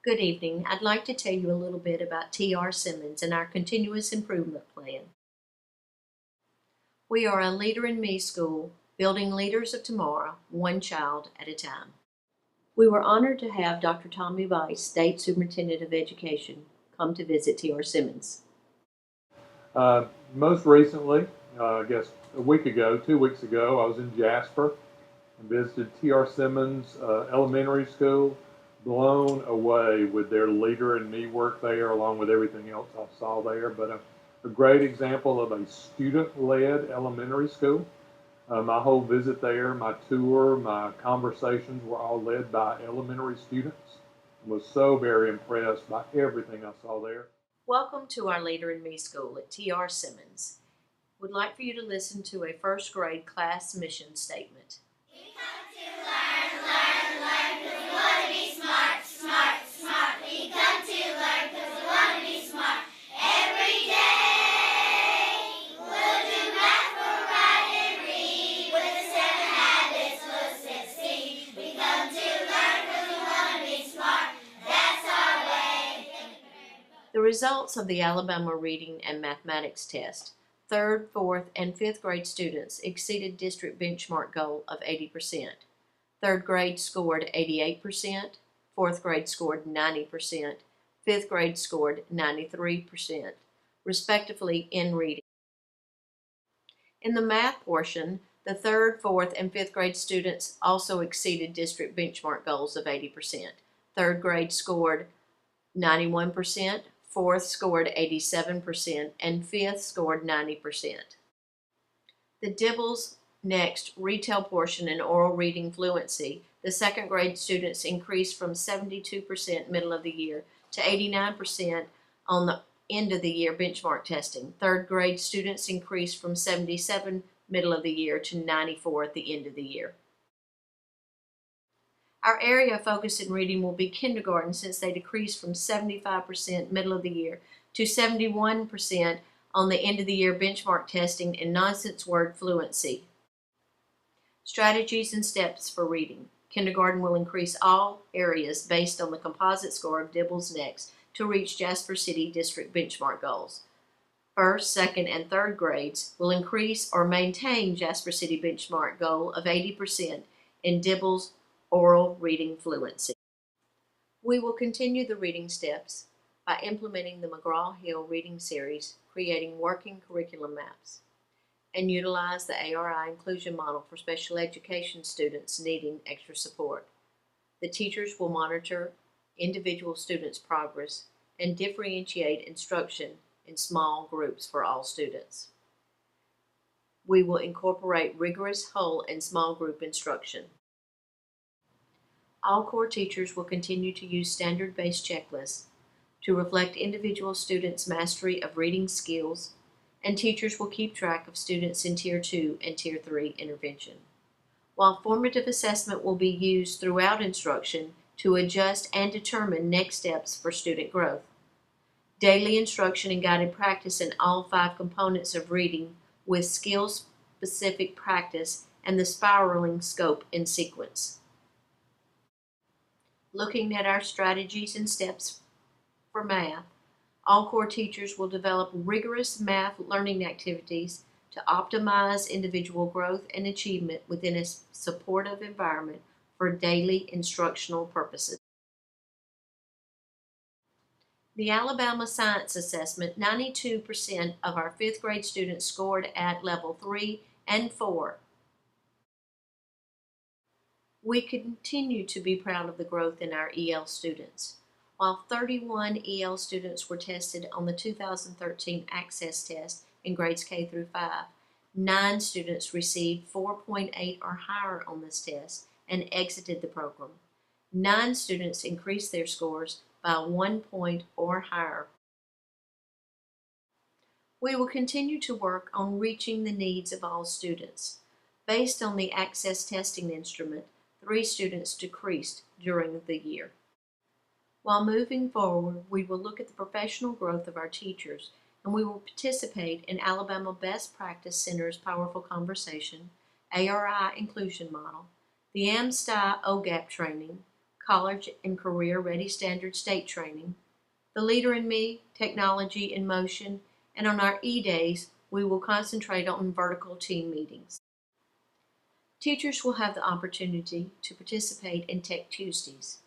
Good evening. I'd like to tell you a little bit about TR Simmons and our continuous improvement plan. We are a Leader in Me school, building leaders of tomorrow, one child at a time. We were honored to have Dr. Tommy Weiss, State Superintendent of Education, come to visit TR Simmons. Most recently, I guess a week ago, 2 weeks ago, I was in Jasper and visited TR Simmons Elementary School. Blown away with their Leader in Me work there, along with everything else I saw there. But a great example of a student-led elementary school. My whole visit there, my tour, my conversations were all led by elementary students. I was so very impressed by everything I saw there. Welcome to our Leader in Me school at TR Simmons. We'd like for you to listen to a first grade class mission statement. We come to learn, learn, learn, because we want to be smart, smart, smart. We come to learn because we want to be smart. Every day, we'll do math, we'll write and read. With the 7 habits, we'll succeed. We come to learn because we want to be smart. That's our way. The results of the Alabama Reading and Mathematics Test. 3rd, 4th, and 5th grade students exceeded district benchmark goal of 80%. 3rd grade scored 88%, 4th grade scored 90%, 5th grade scored 93%, respectively in reading. In the math portion, the 3rd, 4th, and 5th grade students also exceeded district benchmark goals of 80%. 3rd grade scored 91%, 4th scored 87%, and 5th scored 90%. The Dibbles Next retail portion and oral reading fluency, the 2nd grade students increased from 72% middle of the year to 89% on the end of the year benchmark testing. 3rd grade students increased from 77 middle of the year to 94 at the end of the year. Our area of focus in reading will be kindergarten, since they decreased from 75% middle of the year to 71% on the end of the year benchmark testing in nonsense word fluency. Strategies and steps for reading. Kindergarten will increase all areas based on the composite score of Dibbles Next to reach Jasper City district benchmark goals. 1st, 2nd, and 3rd grades will increase or maintain Jasper City benchmark goal of 80% in Dibbles oral reading fluency. We will continue the reading steps by implementing the McGraw-Hill reading series, creating working curriculum maps, and utilize the ARI inclusion model for special education students needing extra support. The teachers will monitor individual students' progress and differentiate instruction in small groups for all students. We will incorporate rigorous whole and small group instruction. All core teachers will continue to use standard-based checklists to reflect individual students' mastery of reading skills, and teachers will keep track of students in Tier 2 and Tier 3 intervention. While formative assessment will be used throughout instruction to adjust and determine next steps for student growth. Daily instruction and guided practice in all 5 components of reading with skill-specific practice and the spiraling scope in sequence. Looking at our strategies and steps for math, all core teachers will develop rigorous math learning activities to optimize individual growth and achievement within a supportive environment for daily instructional purposes. The Alabama Science Assessment, 92% of our 5th grade students scored at level 3 and 4. We continue to be proud of the growth in our EL students. While 31 EL students were tested on the 2013 Access Test in grades K through 5, 9 students received 4.8 or higher on this test and exited the program. 9 students increased their scores by 1 point or higher. We will continue to work on reaching the needs of all students. Based on the Access testing instrument, 3 students decreased during the year. While moving forward, we will look at the professional growth of our teachers, and we will participate in Alabama Best Practice Center's Powerful Conversation, ARI Inclusion Model, the AMSTI OGAP training, college and career-ready standard state training, the Leader in Me, Technology in Motion, and on our E-Days, we will concentrate on vertical team meetings. Teachers will have the opportunity to participate in Tech Tuesdays.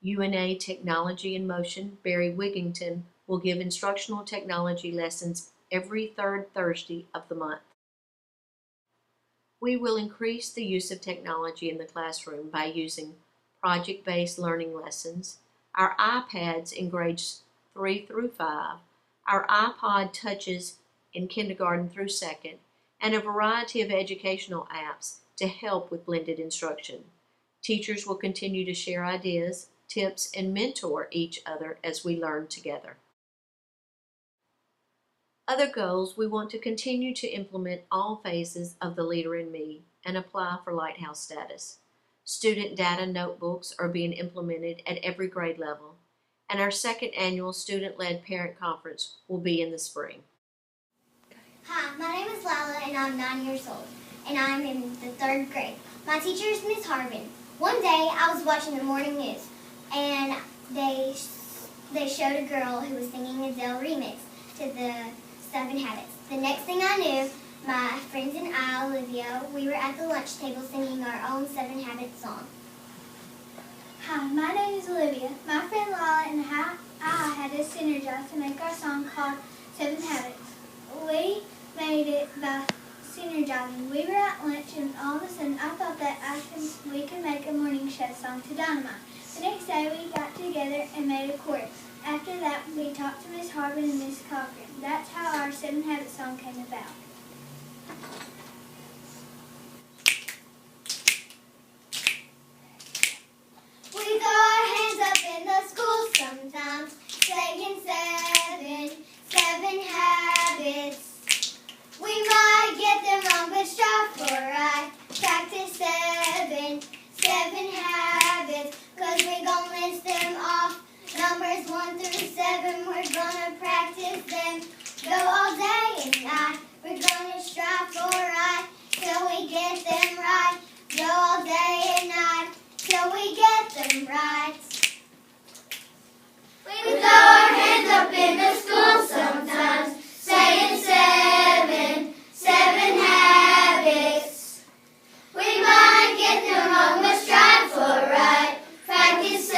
UNA Technology in Motion, Barry Wigington, will give instructional technology lessons every third Thursday of the month. We will increase the use of technology in the classroom by using project-based learning lessons, our iPads in grades 3 through 5, our iPod Touches in kindergarten through 2nd, and a variety of educational apps to help with blended instruction. Teachers will continue to share ideas, tips, and mentor each other as we learn together. Other goals, we want to continue to implement all phases of the Leader in Me and apply for Lighthouse status. Student data notebooks are being implemented at every grade level, and our second annual student-led parent conference will be in the spring. Hi, my name is Lila and I'm 9 years old and I'm in the 3rd grade. My teacher is Miss Harbin. One day I was watching the morning news and they showed a girl who was singing Adele remix to the 7 Habits. The next thing I knew, my friends and I, Olivia, we were at the lunch table singing our own 7 Habits song. Hi, my name is Olivia. My friend Lila and I had to synergize to make our song called 7 Habits. We made it by synergizing. We were at lunch and all of a sudden I thought that we could make a morning show song to Dynamite. The next day we got together and made a chorus. After that we talked to Miss Harbin and Miss Cochran. That's how our 7 Habits song came about. We throw our hands up in the school sometimes, saying 7 habits. We might get them wrong, but strive for right. Practice 7 habits, 'cause we gon' list them off. Numbers 1 through 7, we're gonna practice them. Go all day and night, we're gonna strive for right, till we get them right. Go all day and night, till we get them right. We throw our hands up in the school sometimes, saying 7 habits. We might get them wrong, but strive for right. Practice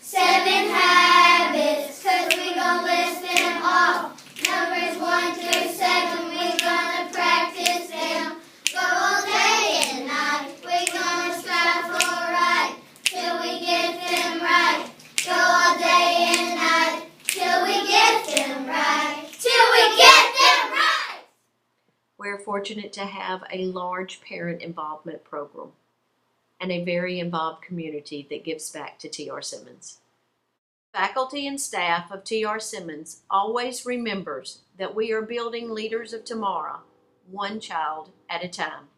7 habits, 'cause we gon' list them off. Numbers 1 through 7, we gonna practice them. Go all day and night, we gonna strive for right, till we get them right. Go all day and night, till we get them right. Till we get them right! We're fortunate to have a large parent involvement program and a very involved community that gives back to TR Simmons. Faculty and staff of TR Simmons always remembers that we are building leaders of tomorrow, one child at a time.